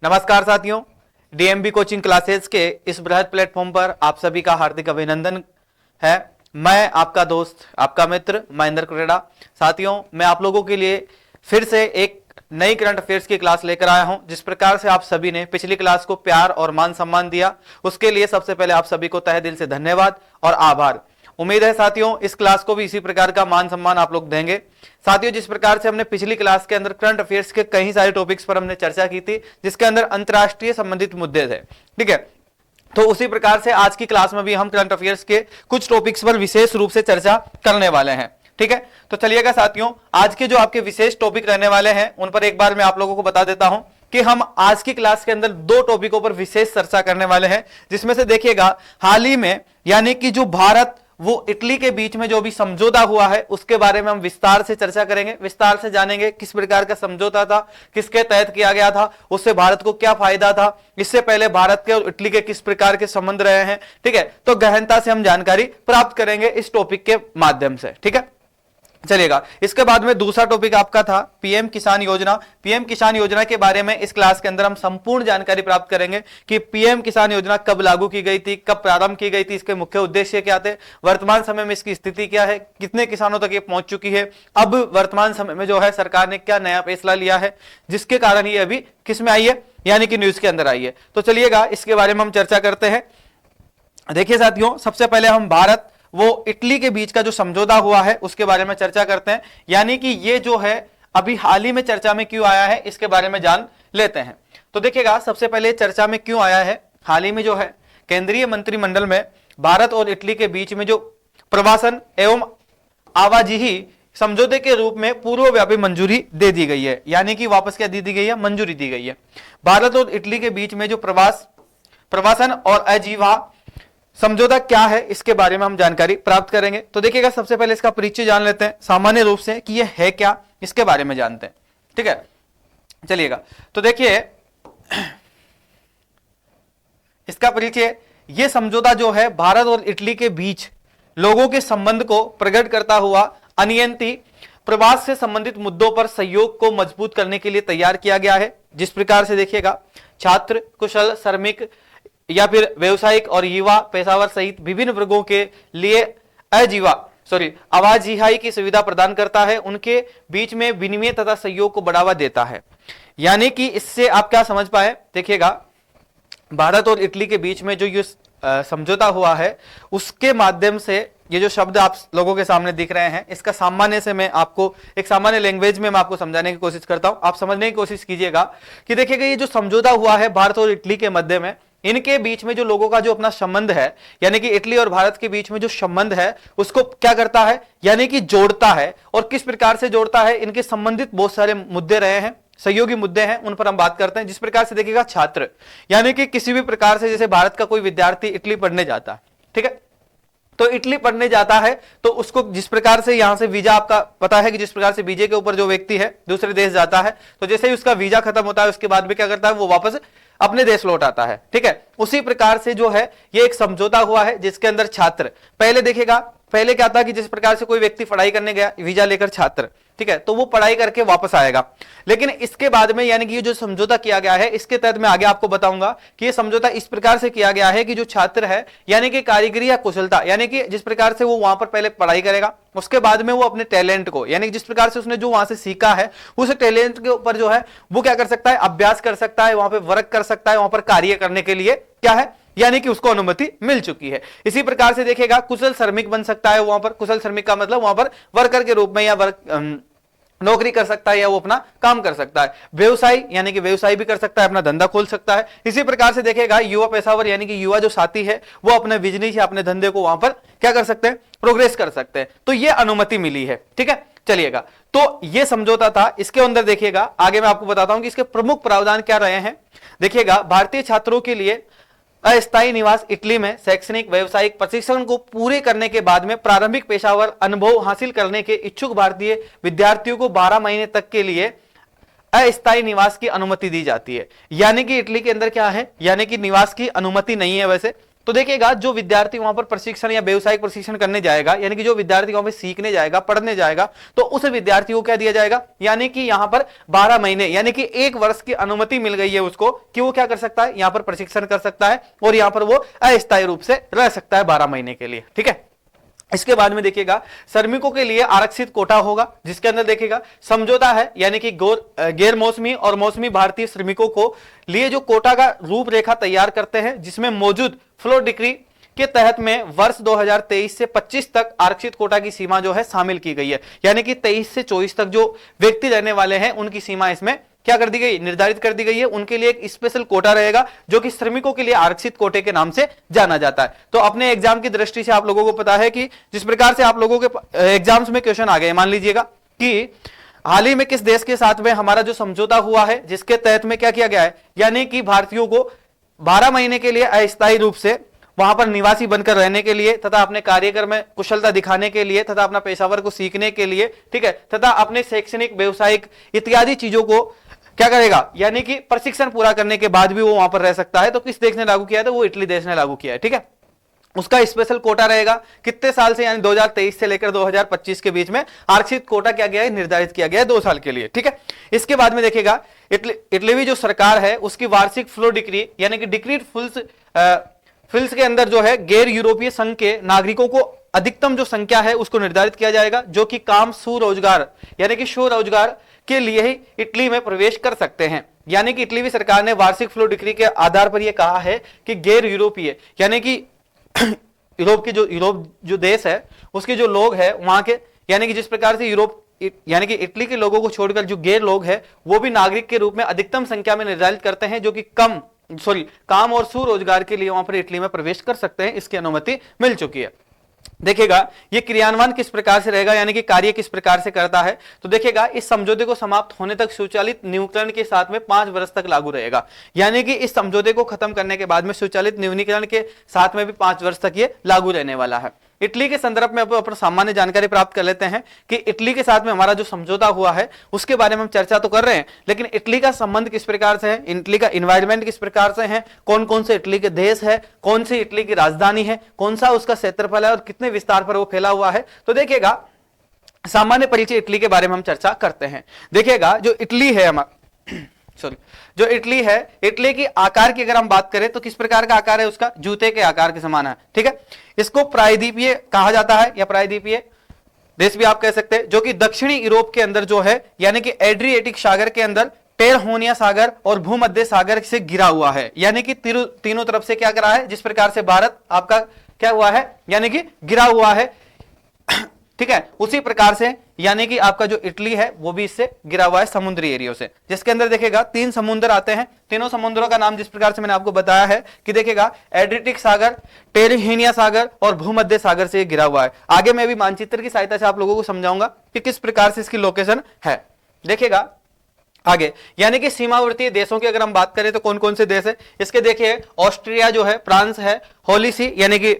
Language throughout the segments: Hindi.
नमस्कार साथियों, डीएमबी कोचिंग क्लासेस के इस बृहद प्लेटफॉर्म पर आप सभी का हार्दिक अभिनंदन है। मैं आपका दोस्त, आपका मित्र महेंद्र कुरेड़ा। साथियों, मैं आप लोगों के लिए फिर से एक नई करंट अफेयर्स की क्लास लेकर आया हूं। जिस प्रकार से आप सभी ने पिछली क्लास को प्यार और मान सम्मान दिया, उसके लिए सबसे पहले आप सभी को तहे दिल से धन्यवाद और आभार। उम्मीद है साथियों इस क्लास को भी इसी प्रकार का मान सम्मान आप लोग देंगे। साथियों, जिस प्रकार से हमने पिछली क्लास के अंदर करंट अफेयर्स के कई सारे टॉपिक्स पर हमने चर्चा की थी, जिसके अंदर अंतरराष्ट्रीय संबंधित मुद्दे थे, ठीक है, तो उसी प्रकार से आज की क्लास में भी हम करंट अफेयर्स के कुछ टॉपिक्स पर विशेष रूप से चर्चा करने वाले हैं। ठीक है, तो चलिएगा साथियों, आज के जो आपके विशेष टॉपिक रहने वाले हैं उन पर एक बार मैं आप लोगों को बता देता हूं कि हम आज की क्लास के अंदर दो टॉपिकों पर विशेष चर्चा करने वाले हैं, जिसमें से देखिएगा हाल ही में यानी कि जो भारत वो इटली के बीच में जो भी समझौता हुआ है उसके बारे में हम विस्तार से चर्चा करेंगे, विस्तार से जानेंगे किस प्रकार का समझौता था, किसके तहत किया गया था, उससे भारत को क्या फायदा था, इससे पहले भारत के और इटली के किस प्रकार के संबंध रहे हैं। ठीक है, तो गहनता से हम जानकारी प्राप्त करेंगे इस टॉपिक के माध्यम से। ठीक है, चलिएगा, इसके बाद में दूसरा टॉपिक आपका था पीएम किसान योजना। पीएम किसान योजना के बारे में इस क्लास के अंदर हम संपूर्ण जानकारी प्राप्त करेंगे कि पीएम किसान योजना कब लागू की गई थी, कब प्रारंभ की गई थी, इसके मुख्य उद्देश्य क्या थे, वर्तमान समय में इसकी स्थिति क्या है, कितने किसानों तक ये पहुंच चुकी है, अब वर्तमान समय में जो है सरकार ने क्या नया फैसला लिया है जिसके कारण ये अभी किस में आई है, यानी कि न्यूज के अंदर आई है। तो चलिएगा इसके बारे में हम चर्चा करते हैं। देखिए साथियों, सबसे पहले हम भारत वो इटली के बीच का जो समझौता हुआ है उसके बारे में चर्चा करते हैं, यानी कि ये जो है अभी हाल ही में चर्चा में क्यों आया है इसके बारे में जान लेते हैं। तो देखिएगा, सबसे पहले चर्चा में क्यों आया है, हाल ही में जो है केंद्रीय मंत्रिमंडल में भारत और इटली के बीच में जो प्रवासन एवं आवाजाही समझौते के रूप में पूर्वव्यापी मंजूरी दे दी गई है, यानी कि वापस क्या दे दी गई है, मंजूरी दी गई है। भारत और इटली के बीच में जो प्रवासन और आजीवा समझौता क्या है इसके बारे में हम जानकारी प्राप्त करेंगे। तो देखिएगा, सबसे पहले इसका परिचय जान लेते हैं सामान्य रूप से कि यह है क्या, इसके बारे में जानते हैं। ठीक है, चलिएगा, तो देखिए इसका परिचय, यह समझौता जो है भारत और इटली के बीच लोगों के संबंध को प्रकट करता हुआ अनियंत्रित प्रवास से संबंधित मुद्दों पर सहयोग को मजबूत करने के लिए तैयार किया गया है। जिस प्रकार से देखिएगा, छात्र, कुशल श्रमिक या फिर व्यवसायिक और युवा पेशावर सहित विभिन्न वर्गों के लिए आवाजाही की सुविधा प्रदान करता है, उनके बीच में विनिमय तथा सहयोग को बढ़ावा देता है। यानी कि इससे आप क्या समझ पाए, देखिएगा भारत और इटली के बीच में जो ये समझौता हुआ है उसके माध्यम से ये जो शब्द आप लोगों के सामने दिख रहे हैं, इसका सामान्य से मैं आपको एक सामान्य लैंग्वेज में मैं आपको समझाने की कोशिश करता हूं। आप समझने की कोशिश कीजिएगा कि देखिएगा ये जो समझौता हुआ है भारत और इटली के मध्य में, इनके बीच में जो लोगों का जो अपना संबंध है, यानी कि इटली और भारत के बीच में जो संबंध है उसको क्या करता है, यानी कि जोड़ता है। और किस प्रकार से जोड़ता है, इनके संबंधित बहुत सारे मुद्दे रहे हैं, सहयोगी मुद्दे हैं, उन पर हम बात करते हैं। जिस प्रकार से देखिएगा, छात्र, यानी कि किसी भी प्रकार से जैसे भारत का कोई विद्यार्थी इटली पढ़ने जाता है, ठीक है, तो इटली पढ़ने जाता है तो उसको जिस प्रकार से यहां से वीजा, आपका पता है कि जिस प्रकार से वीजे के ऊपर जो व्यक्ति है दूसरे देश जाता है तो जैसे ही उसका वीजा खत्म होता है उसके बाद भी क्या करता है, वो वापस अपने देश लौट आता है। ठीक है, उसी प्रकार से जो है ये एक समझौता हुआ है जिसके अंदर छात्र, पहले देखिएगा, पहले क्या था कि जिस प्रकार से कोई व्यक्ति पढ़ाई करने गया वीजा लेकर छात्र, ठीक है, तो वो पढ़ाई करके वापस आएगा। लेकिन इसके बाद में यानी कि ये जो समझौता किया गया है इसके तहत मैं आगे आपको बताऊंगा कि ये समझौता इस प्रकार से किया गया है कि जो छात्र है यानी कि कारीगरी या कुशलता, यानी कि जिस प्रकार से वो वहां पर पहले पढ़ाई करेगा उसके बाद में वो अपने टैलेंट को, यानी जिस प्रकार से उसने जो वहां से सीखा है उस टैलेंट के ऊपर जो है वो क्या कर सकता है, अभ्यास कर सकता है, वहां पर वर्क कर सकता है, वहां पर कार्य करने के लिए क्या है, यानी कि उसको अनुमति मिल चुकी है। इसी प्रकार से देखिएगा, कुशल श्रमिक बन सकता है वहां पर, कुशल श्रमिक का मतलब वहां पर वर्कर के रूप में या नौकरी कर सकता है या वो अपना काम कर सकता है। व्यवसाय, यानी कि व्यवसाय भी कर सकता है, अपना धंधा खोल सकता है। इसी प्रकार से देखिएगा, युवा पेशावर, यानी कि युवा जो साथी है वो अपने बिजनेस या अपने धंधे को वहां पर क्या कर सकते हैं, प्रोग्रेस कर सकते हैं। तो ये अनुमति मिली है। ठीक है, चलिएगा, तो ये समझौता था। इसके अंदर देखिएगा, आगे मैं आपको बताता हूं कि इसके प्रमुख प्रावधान क्या रहे हैं। देखिएगा, भारतीय छात्रों के लिए अस्थायी निवास इटली में शैक्षणिक व्यावसायिक प्रशिक्षण को पूरे करने के बाद में प्रारंभिक पेशेवर अनुभव हासिल करने के इच्छुक भारतीय विद्यार्थियों को 12 महीने तक के लिए अस्थायी निवास की अनुमति दी जाती है। यानी कि इटली के अंदर क्या है, यानी कि निवास की अनुमति नहीं है वैसे, तो देखिएगा जो विद्यार्थी वहां पर प्रशिक्षण या व्यवसायिक प्रशिक्षण करने जाएगा, यानी कि जो विद्यार्थी वहां पर सीखने जाएगा, पढ़ने जाएगा, तो उस विद्यार्थी को क्या दिया जाएगा, यानी कि यहां पर 12 महीने यानी कि 1 वर्ष की अनुमति मिल गई है उसको कि वो क्या कर सकता है, यहां पर प्रशिक्षण कर सकता है और यहां पर वो अस्थायी रूप से रह सकता है 12 महीने के लिए। ठीक है, इसके बाद में देखिएगा श्रमिकों के लिए आरक्षित कोटा होगा, जिसके अंदर देखिएगा समझौता है, यानी कि गैर मौसमी और मौसमी भारतीय श्रमिकों को लिए जो कोटा का रूपरेखा तैयार करते हैं, जिसमें मौजूद फ्लो डिक्री के तहत में वर्ष 2023 से 25 तक आरक्षित कोटा की सीमा जो है शामिल की गई है, यानी कि 23 से 24 तक जो व्यक्ति रहने वाले हैं उनकी सीमा इसमें क्या कर दी गई, निर्धारित कर दी गई है। उनके लिए एक स्पेशल कोटा रहेगा जो कि श्रमिकों के लिए आरक्षित कोटे के नाम से जाना जाता है। तो अपने एग्जाम की दृष्टि से आप लोगों को पता है कि जिस प्रकार से आप लोगों के एग्जाम्स में क्वेश्चन आ गए, मान लीजिएगा कि हाल ही में किस देश के साथ में हमारा जो समझौता हुआ है, जिसके तहत में क्या किया गया है, यानी कि भारतीयों को 12 महीने के लिए अस्थायी रूप से वहां पर निवासी बनकर रहने के लिए तथा अपने कार्यक्रम में कुशलता दिखाने के लिए तथा अपना पेशावर को सीखने के लिए, ठीक है, तथा अपने शैक्षणिक व्यवसायिक इत्यादि चीजों को क्या करेगा, यानी कि प्रशिक्षण पूरा करने के बाद भी वो वहां पर रह सकता है। तो किस देश ने लागू किया है, तो वो इटली देश ने लागू किया है। ठीक है, उसका स्पेशल कोटा रहेगा कितने साल से, यानी 2023 से लेकर 2025 के बीच में आरक्षित कोटा क्या गया है, निर्धारित किया गया है 2 साल के लिए। ठीक है, इसके बाद में देखिएगा इटलीवी जो सरकार है उसकी वार्षिक फ्लो डिक्री यानी कि डिक्रीड फिल्स के अंदर जो है गैर यूरोपीय संघ के नागरिकों को अधिकतम जो संख्या है उसको निर्धारित किया जाएगा, जो कि काम स्वरोजगार यानी कि स्वरोजगार के लिए ही इटली में प्रवेश कर सकते हैं। यानी कि इटली सरकार ने वार्षिक फ्लो डिक्री के आधार पर यह कहा है कि गैर यूरोपीय यानी कि यूरोप जो देश है उसके जो लोग हैं वहां के, यानी कि जिस प्रकार से यूरोप यानी कि इटली के लोगों को छोड़कर जो गैर लोग हैं वो भी नागरिक के रूप में अधिकतम संख्या में निर्धारित करते हैं, जो कि काम और स्वरोजगार के लिए वहां पर इटली में प्रवेश कर सकते हैं। इसकी अनुमति मिल चुकी है। देखिएगा ये क्रियान्वयन किस प्रकार से रहेगा, यानी कि कार्य किस प्रकार से करता है। तो देखिएगा इस समझौते को समाप्त होने तक स्वचालित नवीनीकरण के साथ में 5 वर्ष तक लागू रहेगा, यानी कि इस समझौते को खत्म करने के बाद में स्वचालित नवीनीकरण के साथ में भी 5 वर्ष तक ये लागू रहने वाला है। इटली के संदर्भ में अपन सामान्य जानकारी प्राप्त कर लेते हैं कि इटली के साथ में हमारा जो समझौता हुआ है उसके बारे में हम चर्चा तो कर रहे हैं, लेकिन इटली का संबंध किस प्रकार से है, इटली का एनवायरनमेंट किस प्रकार से है, कौन कौन से इटली के देश है, कौन सी इटली की राजधानी है, कौन सा उसका क्षेत्रफल है और कितने विस्तार पर वो फैला हुआ है। तो देखिएगा सामान्य परिचय इटली के बारे में हम चर्चा करते हैं। देखिएगा जो इटली है जो इटली है, इटली की आकार की अगर हम बात करें तो किस प्रकार का आकार है उसका, जूते के आकार के समान है। ठीक है, इसको प्रायद्वीपीय कहा जाता है या प्रायद्वीपीय देश भी आप कह सकते हैं, जो कि दक्षिणी यूरोप के अंदर जो है यानी कि एड्रिएटिक सागर के अंदर टेरहोनिया सागर और भूमध्य सागर से घिरा हुआ है, यानी कि तीनों तरफ से क्या करा है, जिस प्रकार से भारत आपका क्या हुआ है, यानी कि घिरा हुआ है। ठीक है, उसी प्रकार से यानी कि आपका जो इटली है वो भी इससे घिरा हुआ है समुद्री एरिया से, जिसके अंदर देखिएगा 3 समुद्र आते हैं। तीनों समुद्रों का नाम जिस प्रकार से मैंने आपको बताया है कि देखिएगा एड्रिएटिक सागर, टेरहोनिया सागर और भूमध्य सागर से घिरा हुआ है। आगे मैं भी मानचित्र की सहायता से आप लोगों को समझाऊंगा कि किस प्रकार से इसकी लोकेशन है। देखिएगा आगे, यानी कि सीमावर्ती देशों की अगर हम बात करें तो कौन कौन से देश है इसके, देखिए ऑस्ट्रिया जो है, फ्रांस है, होली सी यानी कि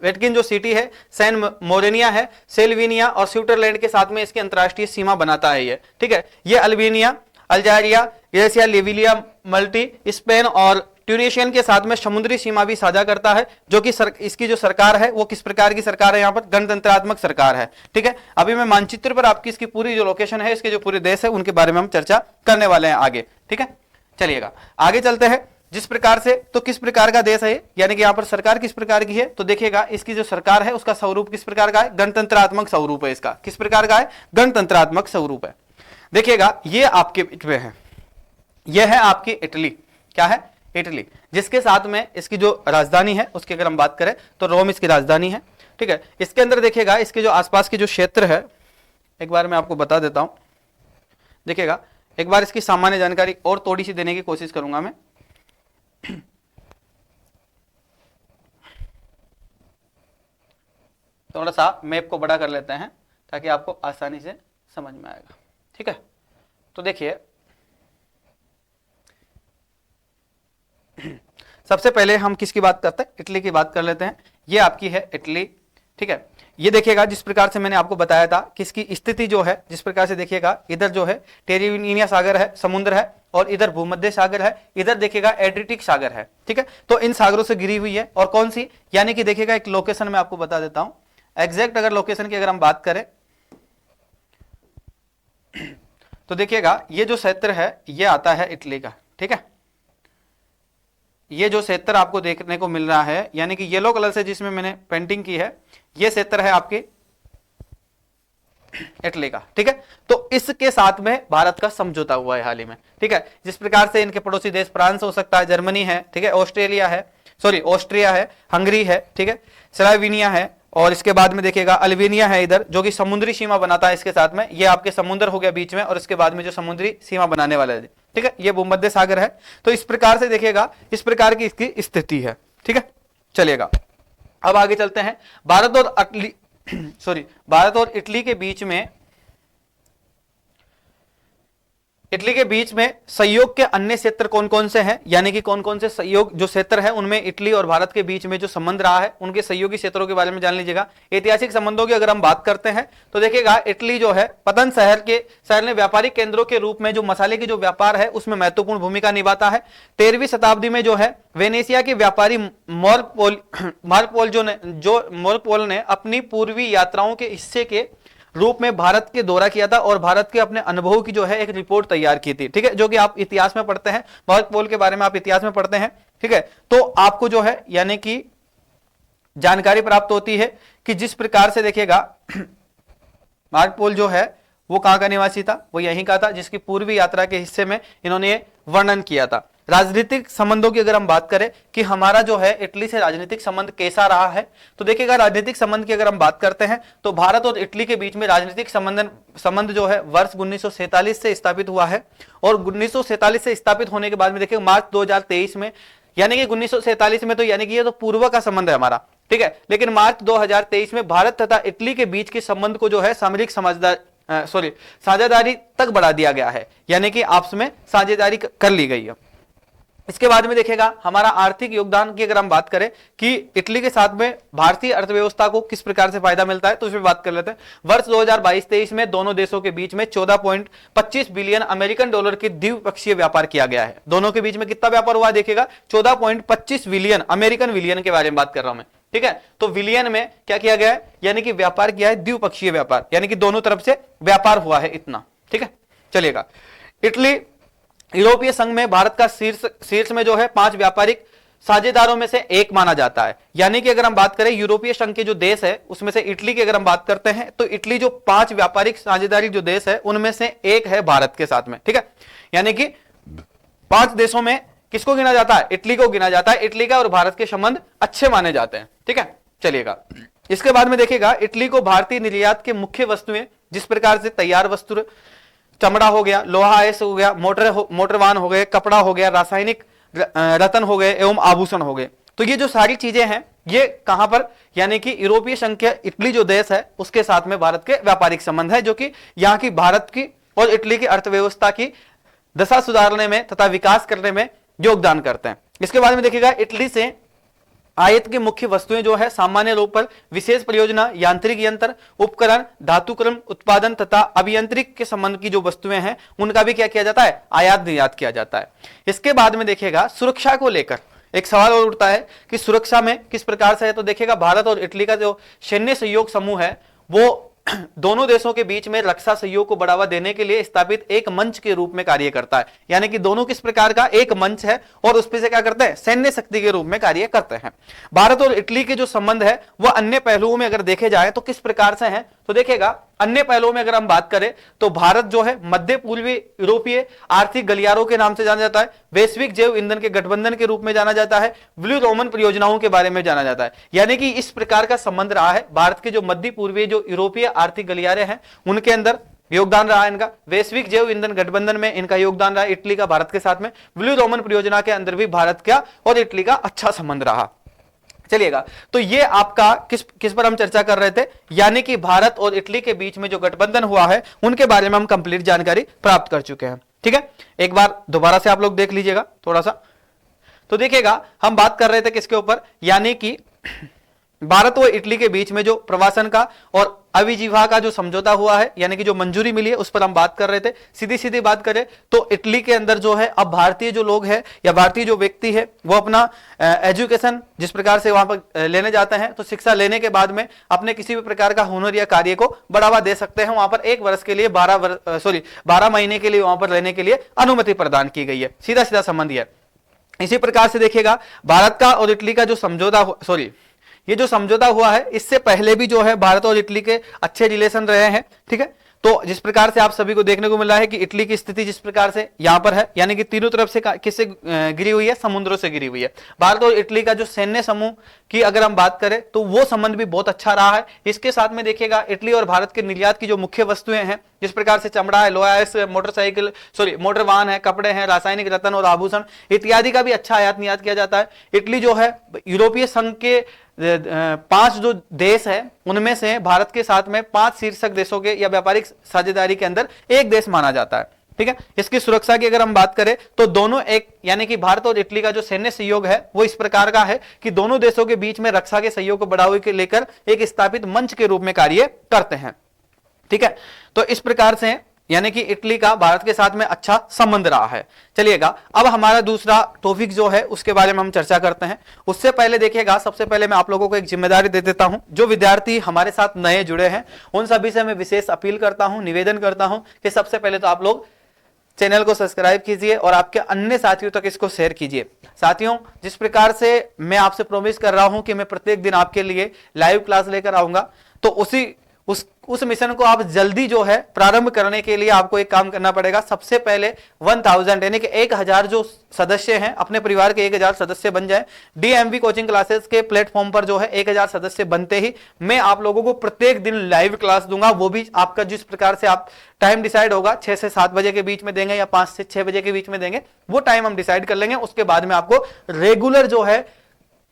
वेटकिन जो सिटी है, सैन मोरेनिया है, सेल्विनिया और स्विट्जरलैंड के साथ में इसकी अंतरराष्ट्रीय सीमा बनाता है ये। ठीक है, ये अल्बानिया, अल्जारिया, ग्रेसिया, लिबिया, मल्टी, स्पेन और ट्यूनिशियन के साथ में समुद्री सीमा भी साझा करता है, जो कि इसकी जो सरकार है वो किस प्रकार की सरकार है, यहाँ पर गणतंत्रात्मक सरकार है। ठीक है, अभी मैं मानचित्र पर आपकी इसकी पूरी जो लोकेशन है, इसके जो पूरे देश है उनके बारे में हम चर्चा करने वाले हैं आगे। ठीक है, चलिएगा आगे चलते हैं। जिस प्रकार से, तो किस प्रकार का देश है, यानी कि यहाँ पर सरकार किस प्रकार की है, तो देखिएगा इसकी जो सरकार है उसका स्वरूप किस प्रकार का है, गणतंत्रात्मक स्वरूप है। इसका किस प्रकार का है, गणतंत्रात्मक स्वरूप है। देखिएगा ये आपके में है, यह है आपकी इटली, क्या है, इटली, जिसके साथ में इसकी जो राजधानी है उसकी अगर हम बात करें तो रोम इसकी राजधानी है। ठीक है, इसके अंदर देखिएगा इसके जो आसपास के जो क्षेत्र है एक बार मैं आपको बता देता हूं। देखिएगा एक बार इसकी सामान्य जानकारी और थोड़ी सी देने की कोशिश करूंगा मैं। थोड़ा सा मैप को बड़ा कर लेते हैं ताकि आपको आसानी से समझ में आएगा। ठीक है, तो देखिए सबसे पहले हम किसकी बात करते हैं, इटली की बात कर लेते हैं। ये आपकी है इटली। ठीक है, ये देखिएगा जिस प्रकार से मैंने आपको बताया था कि इसकी स्थिति जो है, जिस प्रकार से देखिएगा, इधर जो है टेरिनिया सागर है, समुद्र है, और इधर भूमध्य सागर है, इधर देखिएगा एड्रियाटिक सागर है। ठीक है, तो इन सागरों से घिरी हुई है। और कौन सी, यानी कि देखिएगा एक लोकेशन में आपको बता देता हूं, एग्जैक्ट अगर लोकेशन की अगर हम बात करें तो देखिएगा ये जो क्षेत्र है ये आता है इटली का। ठीक है, ये जो क्षेत्र आपको देखने को मिल रहा है, यानी कि येलो कलर से जिसमें मैंने पेंटिंग की है, ये क्षेत्र है आपके इटली का। ठीक है, तो इसके साथ में भारत का समझौता हुआ है हाल ही में। ठीक है, जिस प्रकार से इनके पड़ोसी देश फ्रांस हो सकता है, जर्मनी है, ठीक है, ऑस्ट्रेलिया है, सॉरी ऑस्ट्रिया है, हंगरी है, ठीक है, स्लोवेनिया है, और इसके बाद में देखिएगा अल्बानिया है इधर, जो कि समुद्री सीमा बनाता है इसके साथ में। ये आपके समुद्र हो गया बीच में, और इसके बाद में जो समुद्री सीमा बनाने वाला है, ठीक है, ये भूमध्य सागर है। तो इस प्रकार से देखिएगा, इस प्रकार की इसकी स्थिति है। ठीक है, चलिएगा अब आगे चलते हैं। भारत और भारत और इटली के बीच में, इटली के बीच में सहयोग के अन्य क्षेत्र कौन कौन से हैं, यानी कि कौन कौन से सहयोग जो क्षेत्र है उनमें इटली और भारत के बीच में जो संबंध रहा है, उनके सहयोगी क्षेत्रों के बारे में जान लीजिएगा। ऐतिहासिक संबंधों की अगर हम बात करते हैं तो देखिएगा इटली जो है पतन शहर ने व्यापारिक केंद्रों के रूप में जो मसाले की जो व्यापार है उसमें महत्वपूर्ण भूमिका निभाता है। 13वीं शताब्दी में जो है वेनेशिया के व्यापारी मार्को ने अपनी पूर्वी यात्राओं के हिस्से के रूप में भारत के दौरा किया था और भारत के अपने अनुभव की जो है एक रिपोर्ट तैयार की थी। ठीक है, जो कि आप इतिहास में पढ़ते हैं, मार्को के बारे में आप इतिहास में पढ़ते हैं। ठीक है, तो आपको जो है यानी कि जानकारी प्राप्त होती है कि जिस प्रकार से देखिएगा मार्को जो है वो कहां का निवासी था, वो यहीं का था, जिसकी पूर्वी यात्रा के हिस्से में इन्होंने वर्णन किया था। राजनीतिक संबंधोों की अगर हम बात करें कि हमारा जो है इटली से राजनीतिक संबंध कैसा रहा है, तो देखिएगा राजनीतिक संबंध की अगर हम बात करते हैं तो भारत और इटली के बीच में राजनीतिक संबंध जो है वर्ष 1947 से स्थापित हुआ है। और 1947 से स्थापित होने के बाद में देखिए मार्च 2023 में, यानी कि 1947 में तो यानी कि ये तो पूर्व का संबंध है हमारा। ठीक है, लेकिन मार्च 2023 में भारत तथा इटली के बीच के संबंध को जो है सामरिक साझेदारी तक बढ़ा दिया गया है, यानी कि आपस में साझेदारी कर ली गई है। इसके बाद में देखिएगा हमारा आर्थिक योगदान की अगर हम बात करें कि इटली के साथ में भारतीय अर्थव्यवस्था को किस प्रकार से फायदा मिलता है, तो इस पर बात कर लेते हैं। वर्ष 2022-23 में दोनों देशों के बीच में 14.25 बिलियन अमेरिकन डॉलर की द्विपक्षीय व्यापार किया गया है। दोनों के बीच में कितना व्यापार हुआ देखिएगा, 14.25 बिलियन, अमेरिकन बिलियन के बारे में बात कर रहा हूं मैं। ठीक है, तो विलियन में क्या किया गया है, यानी कि व्यापार किया है, द्विपक्षीय व्यापार, यानी कि दोनों तरफ से व्यापार हुआ है इतना। ठीक है, चलिएगा इटली यूरोपीय संघ में भारत का शीर्ष में जो है 5 व्यापारिक साझेदारों में से एक माना जाता है। यानी कि अगर हम बात करें यूरोपीय संघ के जो देश है उसमें से इटली की अगर हम बात करते हैं तो इटली जो 5 व्यापारिक साझेदारी जो देश है उनमें से एक है भारत के साथ में। ठीक है, यानी कि 5 देशों में किसको गिना जाता है, इटली को गिना जाता है। इटली का और भारत के संबंध अच्छे माने जाते हैं। ठीक है, चलिएगा इसके बाद में देखिएगा इटली को भारतीय निर्यात के मुख्य वस्तुएं जिस प्रकार से तैयार वस्तु, चमड़ा हो गया, लोहा आयस हो गया, मोटरवाहन हो गए, कपड़ा हो गया, रासायनिक रत्न हो गए एवं आभूषण हो गए, तो ये जो सारी चीजें हैं ये कहां पर, यानी कि यूरोपीय संघ के इटली जो देश है उसके साथ में भारत के व्यापारिक संबंध है, जो कि यहां की भारत की और इटली की अर्थव्यवस्था की दशा सुधारने में तथा विकास करने में योगदान करते हैं। इसके बाद में देखिएगा इटली से आयात की मुख्य वस्तुएं जो है सामान्य रूप पर विशेष परियोजना, यांत्रिक यंत्र, उपकरण, धातुक्रम उत्पादन तथा अभियंत्रिक के संबंध की जो वस्तुएं हैं उनका भी क्या किया जाता है, आयात निर्यात किया जाता है। इसके बाद में देखिएगा सुरक्षा को लेकर एक सवाल और उठता है कि सुरक्षा में किस प्रकार से है, तो देखिएगा भारत और इटली का जो सैन्य सहयोग समूह है वो दोनों देशों के बीच में रक्षा सहयोग को बढ़ावा देने के लिए स्थापित एक मंच के रूप में कार्य करता है। यानी कि दोनों किस प्रकार का एक मंच है और उस पर से क्या करते हैं, सैन्य शक्ति के रूप में कार्य करते हैं। भारत और इटली के जो संबंध है वह अन्य पहलुओं में अगर देखे जाए तो किस प्रकार से है, तो देखिएगा अन्य पहलुओं में अगर हम बात करें तो भारत जो है मध्य पूर्वी यूरोपीय आर्थिक गलियारों के नाम से जाना जाता है, वैश्विक जैव ईंधन के गठबंधन के रूप में जाना जाता है, ब्लू रोमन परियोजनाओं के बारे में जाना जाता है। यानी कि इस प्रकार का संबंध रहा है भारत के जो मध्य पूर्वी जो यूरोपीय आर्थिक गलियारे हैं उनके अंदर योगदान रहा है इनका, वैश्विक जैव ईंधन गठबंधन में इनका योगदान रहा इटली का भारत के साथ में, ब्लू रोमन परियोजना के अंदर भी भारत का और इटली का अच्छा संबंध रहा। चलिएगा, तो ये आपका किस पर हम चर्चा कर रहे थे, यानी कि भारत और इटली के बीच में जो गठबंधन हुआ है उनके बारे में हम कंप्लीट जानकारी प्राप्त कर चुके हैं। ठीक है, एक बार दोबारा से आप लोग देख लीजिएगा थोड़ा सा। तो देखिएगा हम बात कर रहे थे किसके ऊपर, यानी कि भारत और इटली के बीच में जो प्रवासन का और अविजीवा का जो समझौता हुआ है, यानी कि जो मंजूरी मिली है, उस पर हम बात कर रहे थे। सीधी सीधी बात करें तो इटली के अंदर जो है अब भारतीय जो लोग हैं या भारतीय जो व्यक्ति है वो अपना एजुकेशन जिस प्रकार से वहां पर लेने जाते हैं, तो शिक्षा लेने के बाद में अपने किसी भी प्रकार का हुनर या कार्य को बढ़ावा दे सकते हैं। वहां पर 1 वर्ष के लिए 12 महीने के लिए वहां पर रहने के लिए अनुमति प्रदान की गई है। सीधा सीधा संबंध है। इसी प्रकार से देखिएगा भारत का और इटली का जो समझौता ये जो समझौता हुआ है, इससे पहले भी जो है भारत और इटली के अच्छे रिलेशन रहे हैं, ठीक है। तो जिस प्रकार से आप सभी को देखने को मिल रहा है कि इटली की स्थिति जिस प्रकार से यहां पर है, यानी कि तीनों तरफ से किससे गिरी हुई है, समुद्रों से गिरी हुई है। भारत और इटली का जो सैन्य समूह की अगर हम बात करें तो वो संबंध भी बहुत अच्छा रहा है। इसके साथ में देखिएगा इटली और भारत के निर्यात की जो मुख्य वस्तुएं हैं, जिस प्रकार से चमड़ा है, लोहा है, मोटर वाहन है, कपड़े हैं, रासायनिक रत्न और आभूषण इत्यादि का भी अच्छा आयात निर्यात किया जाता है। इटली जो है यूरोपीय संघ के 5 जो देश है उनमें से भारत के साथ में 5 शीर्षक देशों के या व्यापारिक साझेदारी के अंदर एक देश माना जाता है, ठीक है। इसकी सुरक्षा की अगर हम बात करें तो दोनों एक, यानी कि भारत और इटली का जो सैन्य सहयोग है वो इस प्रकार का है कि दोनों देशों के बीच में रक्षा के सहयोग को बढ़ावे के लेकर एक स्थापित मंच के रूप में कार्य करते हैं, ठीक है। तो इस प्रकार से यानी कि इटली का भारत के साथ में अच्छा संबंध रहा है। चलिएगा अब हमारा दूसरा टॉपिक जो है उसके बारे में हम चर्चा करते हैं। उससे पहले देखिएगा, सबसे पहले मैं आप लोगों को एक जिम्मेदारी दे देता हूं। जो विद्यार्थी हमारे साथ नए जुड़े हैं उन सभी से मैं विशेष अपील करता हूं, निवेदन करता हूं कि सबसे पहले तो आप लोग चैनल को सब्सक्राइब कीजिए और आपके अन्य साथियों तक इसको शेयर कीजिए। साथियों, जिस प्रकार से मैं आपसे प्रॉमिस कर रहा हूं कि मैं प्रत्येक दिन आपके लिए लाइव क्लास लेकर आऊंगा, तो उस मिशन को आप जल्दी जो है प्रारंभ करने के लिए आपको एक काम करना पड़ेगा। सबसे पहले 1000 यानी कि 1000 जो सदस्य हैं, अपने परिवार के 1000 सदस्य बन जाए। डीएमवी कोचिंग क्लासेस के प्लेटफॉर्म पर जो है 1000 सदस्य बनते ही मैं आप लोगों को प्रत्येक दिन लाइव क्लास दूंगा। वो भी आपका जिस प्रकार से आप टाइम डिसाइड होगा 6 से 7 बजे के बीच में देंगे या 5 से 6 बजे के बीच में देंगे, वो टाइम हम डिसाइड कर लेंगे। उसके बाद में आपको रेगुलर जो है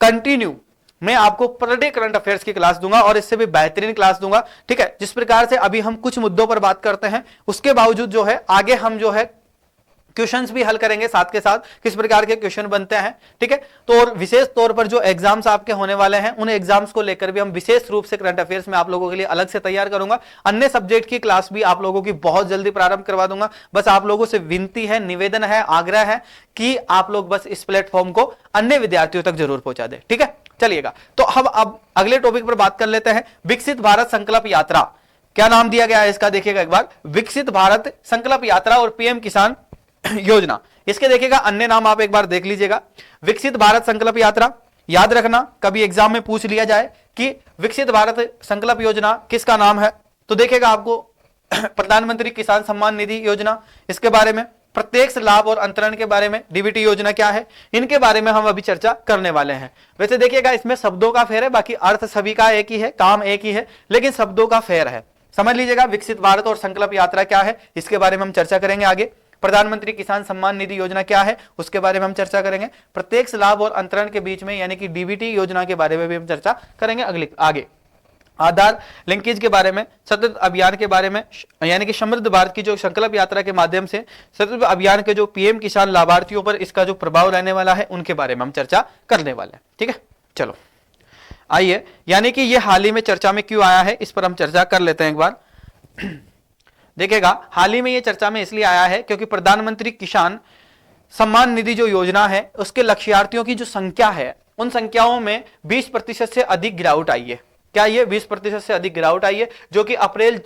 कंटिन्यू मैं आपको पर डे करंट अफेयर्स की क्लास दूंगा और इससे भी बेहतरीन क्लास दूंगा, ठीक है। जिस प्रकार से अभी हम कुछ मुद्दों पर बात करते हैं, उसके बावजूद जो है आगे हम जो है क्वेश्चंस भी हल करेंगे साथ के साथ, किस प्रकार के क्वेश्चन बनते हैं, ठीक है। तो और विशेष तौर पर जो एग्जाम्स आपके होने वाले हैं उन एग्जाम्स को लेकर भी हम विशेष रूप से करंट अफेयर्स में आप लोगों के लिए अलग से तैयार करूंगा। अन्य सब्जेक्ट की क्लास भी आप लोगों की बहुत जल्दी प्रारंभ करवा दूंगा। बस आप लोगों से विनती है, निवेदन है, आग्रह है कि आप लोग बस इस प्लेटफॉर्म को अन्य विद्यार्थियों तक जरूर पहुंचा दे, ठीक है। चलिएगा, तो हम अब अगले टॉपिक पर बात कर लेते हैं। विकसित भारत संकल्प यात्रा, क्या नाम दिया गया है इसका, देखिएगा एक बार, विकसित भारत संकल्प यात्रा और पीएम किसान योजना। इसके देखिएगा अन्य नाम आप एक बार देख लीजिएगा। विकसित भारत संकल्प यात्रा, याद रखना कभी एग्जाम में पूछ लिया जाए कि विकसित भारत संकल्प योजना किसका नाम है, तो देखिएगा आपको प्रधानमंत्री किसान सम्मान निधि योजना, इसके बारे में प्रत्यक्ष लाभ और अंतरण के बारे में, डीबीटी योजना क्या है, इनके बारे में हम अभी चर्चा करने वाले हैं। वैसे देखिएगा इसमें शब्दों का फेर है, बाकी अर्थ सभी का एक ही है, काम एक ही है, लेकिन शब्दों का फेर है। समझ लीजिएगा विकसित भारत और संकल्प यात्रा क्या है, इसके बारे में हम चर्चा करेंगे आगे। प्रधानमंत्री किसान सम्मान निधि योजना क्या है उसके बारे में हम चर्चा करेंगे। प्रत्यक्ष लाभ और अंतरण के बीच में यानी कि डीबीटी योजना के बारे में भी हम चर्चा करेंगे आगे। आधार लिंकेज के बारे में, सतत अभियान के बारे में, यानी कि समृद्ध भारत की जो संकल्प यात्रा के माध्यम से सतत अभियान के जो पीएम किसान लाभार्थियों पर इसका जो प्रभाव रहने वाला है उनके बारे में हम चर्चा करने वाले हैं, ठीक है। चलो आइए, यानी कि ये हाल ही में चर्चा में क्यों आया है इस पर हम चर्चा कर लेते हैं एक बार। देखिएगा हाल ही में ये चर्चा में इसलिए आया है क्योंकि प्रधानमंत्री किसान सम्मान निधि जो योजना है उसके लक्ष्यार्थियों की जो संख्या है उन संख्याओं में 20% से अधिक गिरावट आई है। क्या ये 20% से अधिक गिरावट आई है, जो कि अप्रैल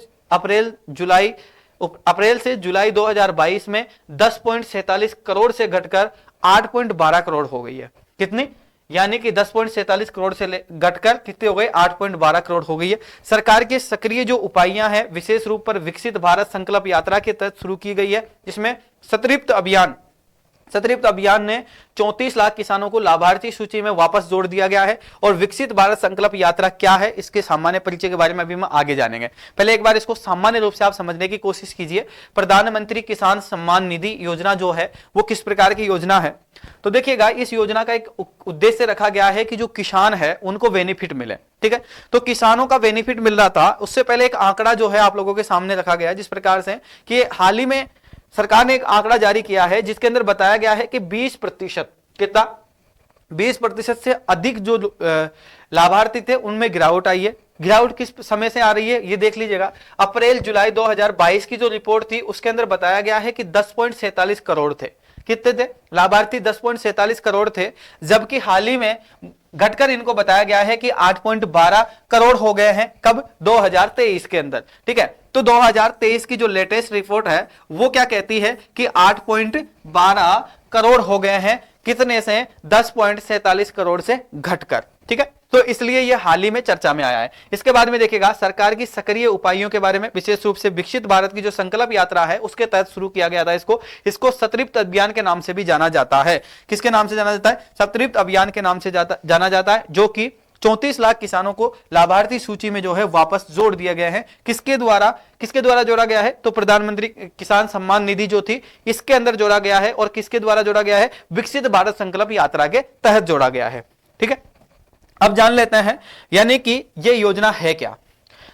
से जुलाई 2022 में 10.47 करोड़ से घटकर 8.12 करोड़ हो गई है। कितनी, यानी कि 10.47 करोड़ से घटकर कितने हो गए, 8.12 करोड़ हो गई है। सरकार के सक्रिय जो उपायां हैं विशेष रूप पर विकसित भारत संकल्प यात्रा के तहत शुरू की गई है, जिसमें सतृप्त अभियान ने 34 लाख किसानों को लाभार्थी सूची में वापस जोड़ दिया गया है। और विकसित भारत संकल्प यात्रा क्या है इसके सामान्य परिचय के बारे में अभी हम आगे जानेंगे। पहले एक बार इसको सामान्य रूप से आप समझने की कोशिश कीजिए। प्रधानमंत्री किसान सम्मान निधि योजना जो है वो किस प्रकार की योजना है, तो देखिएगा इस योजना का एक उद्देश्य रखा गया है कि जो किसान है उनको बेनिफिट मिले, ठीक है। तो किसानों का बेनिफिट मिल रहा था, उससे पहले एक आंकड़ा जो है आप लोगों के सामने रखा गया है जिस प्रकार से कि हाल ही में सरकार ने एक आंकड़ा जारी किया है जिसके अंदर बताया गया है कि 20% कितना, 20% से अधिक जो लाभार्थी थे उनमें गिरावट आई है। गिरावट किस समय से आ रही है ये देख लीजिएगा। अप्रैल जुलाई 2022 की जो रिपोर्ट थी उसके अंदर बताया गया है कि 10.47 करोड़ थे। कितने थे लाभार्थी? 10.47 करोड़ थे, जबकि हाल ही में घटकर इनको बताया गया है कि 8.12 करोड़ हो गए हैं। कब? 2023 के अंदर। ठीक है, तो 2023 की जो लेटेस्ट रिपोर्ट है वो क्या कहती है कि 8.12 करोड़ हो गए हैं। कितने से? 10.47 करोड़ से घटकर। ठीक है, तो इसलिए यह हाल ही में चर्चा में आया है। इसके बाद में देखिएगा सरकार की सक्रिय उपायों के बारे में, विशेष रूप से विकसित भारत की जो संकल्प यात्रा है उसके तहत शुरू किया गया था। इसको सतृप्त अभियान के नाम से भी जाना जाता है। किसके नाम से जाना जाता है? सतृप्त अभियान के नाम से जाना जाता है, जो कि 34 लाख किसानों को लाभार्थी सूची में जो है वापस जोड़ दिए गए हैं। किसके द्वारा जोड़ा गया है? तो प्रधानमंत्री किसान सम्मान निधि जो थी इसके अंदर जोड़ा गया है। और किसके द्वारा जोड़ा गया है? विकसित भारत संकल्प यात्रा के तहत जोड़ा गया है। ठीक है, अब जान लेते हैं यानी कि यह योजना है क्या।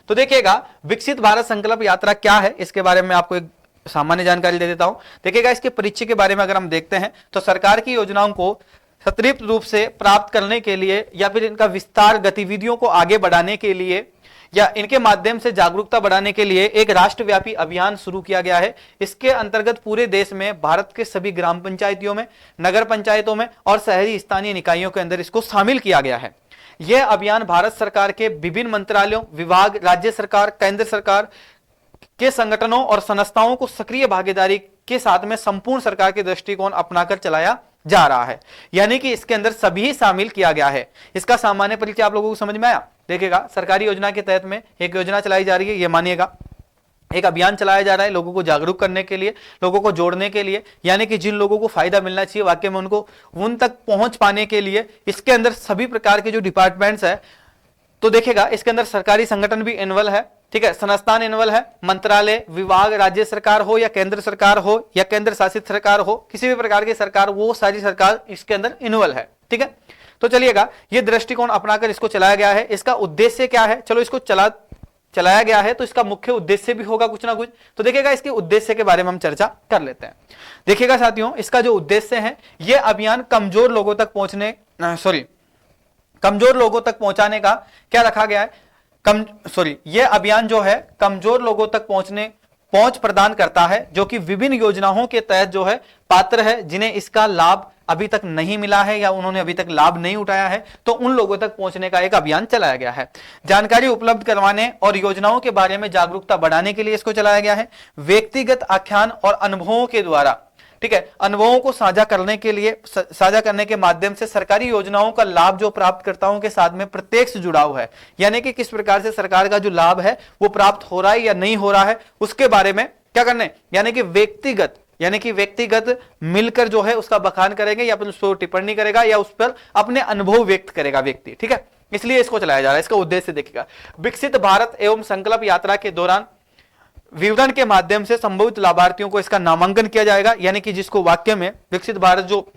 तो देखिएगा विकसित भारत संकल्प यात्रा क्या है इसके बारे में आपको एक सामान्य जानकारी दे देता हूं। देखिएगा इसके परिचय के बारे में अगर हम देखते हैं तो सरकार की योजनाओं को सत्रित रूप से प्राप्त करने के लिए या फिर इनका विस्तार गतिविधियों को आगे बढ़ाने के लिए या इनके माध्यम से जागरूकता बढ़ाने के लिए एक राष्ट्रव्यापी अभियान शुरू किया गया है। इसके अंतर्गत पूरे देश में भारत के सभी ग्राम पंचायतियों में, नगर पंचायतों में और शहरी स्थानीय निकायों के अंदर इसको शामिल किया गया है। यह अभियान भारत सरकार के विभिन्न मंत्रालयों, विभाग, राज्य सरकार, केंद्र सरकार के संगठनों और संस्थाओं को सक्रिय भागीदारी के साथ में संपूर्ण सरकार के दृष्टिकोण अपनाकर चलाया जा रहा है। यानी कि इसके अंदर सभी शामिल किया गया है। इसका सामान्य परिचय आप लोगों को समझ में आया? देखिएगा सरकारी योजना के तहत में एक योजना चलाई जा रही है, ये मानिएगा एक अभियान चलाया जा रहा है लोगों को जागरूक करने के लिए, लोगों को जोड़ने के लिए, यानी कि जिन लोगों को फायदा मिलना चाहिए वाकई में उनको उन तक पहुंच पाने के लिए इसके अंदर सभी प्रकार के जो डिपार्टमेंट्स है, तो देखिएगा इसके अंदर सरकारी संगठन भी इन्वॉल्व है। ठीक है, संस्थान इन्वॉल्व है, मंत्रालय, विभाग, राज्य सरकार हो या केंद्र सरकार हो या केंद्र शासित सरकार हो, किसी भी प्रकार की सरकार, वो सारी सरकार इसके अंदर इन्वॉल्व है। ठीक है, तो चलिएगा ये दृष्टिकोण अपनाकर इसको चलाया गया है। इसका उद्देश्य क्या है? चलो इसको चलाया गया है तो इसका मुख्य उद्देश्य भी होगा कुछ ना कुछ। तो देखिएगा इसके उद्देश्य के बारे में हम चर्चा कर लेते हैं। देखिएगा साथियों, इसका जो उद्देश्य है यह अभियान कमजोर लोगों तक पहुंचाने का क्या रखा गया है? यह अभियान जो है कमजोर लोगों तक पहुंच प्रदान करता है, जो कि विभिन्न योजनाओं के तहत जो है पात्र है, जिन्हें इसका लाभ अभी तक नहीं मिला है या उन्होंने अभी तक लाभ नहीं उठाया है, तो उन लोगों तक पहुंचने का एक अभियान चलाया गया है। जानकारी उपलब्ध करवाने और योजनाओं के बारे में जागरूकता बढ़ाने के लिए इसको चलाया गया है। व्यक्तिगत आख्यान और अनुभवों के द्वारा, ठीक है, अनुभवों को साझा करने के माध्यम से सरकारी योजनाओं का लाभ जो प्राप्तकर्ताओं के साथ में प्रत्यक्ष जुड़ाव है, यानी कि किस प्रकार से सरकार का जो लाभ है वो प्राप्त हो रहा है या नहीं हो रहा है, उसके बारे में क्या करने, यानी कि व्यक्तिगत मिलकर जो है उसका बखान करेंगे या फिर उस पर टिप्पणी करेगा या उस पर अपने अनुभव व्यक्त करेगा व्यक्ति। ठीक है, इसलिए इसको चलाया जा रहा है। इसका उद्देश्य देखिएगा, विकसित भारत एवं संकल्प यात्रा के दौरान विवरण के माध्यम से संभावित लाभार्थियों को इसका नामांकन किया जाएगा, यानी कि जिसको वाक्य में विकसित भारत जो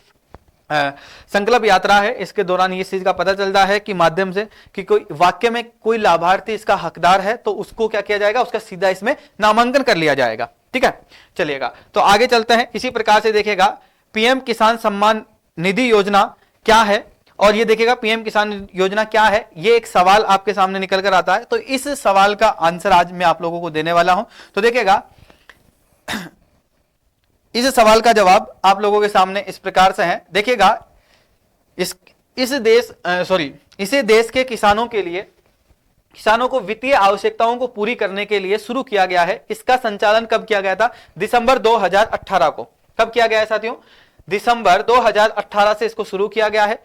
संकल्प यात्रा है इसके दौरान इस चीज का पता चलता है कि माध्यम से कि कोई वाक्य में कोई लाभार्थी इसका हकदार है तो उसको क्या किया जाएगा, उसका सीधा इसमें नामांकन कर लिया जाएगा। ठीक है, चलिएगा तो आगे चलते हैं। इसी प्रकार से देखिएगा पीएम किसान सम्मान निधि योजना क्या है, और ये देखिएगा पीएम किसान योजना क्या है, ये एक सवाल आपके सामने निकल कर आता है। तो इस सवाल का आंसर आज मैं आप लोगों को देने वाला हूं। तो देखिएगा इस सवाल का जवाब आप लोगों के सामने इस प्रकार से है। देखिएगा इसे देश के किसानों को वित्तीय आवश्यकताओं को पूरी करने के लिए शुरू किया गया है। इसका संचालन कब किया गया था? दिसंबर 2018 को। कब किया गया है साथियों? दिसंबर 2018 से इसको शुरू किया गया है।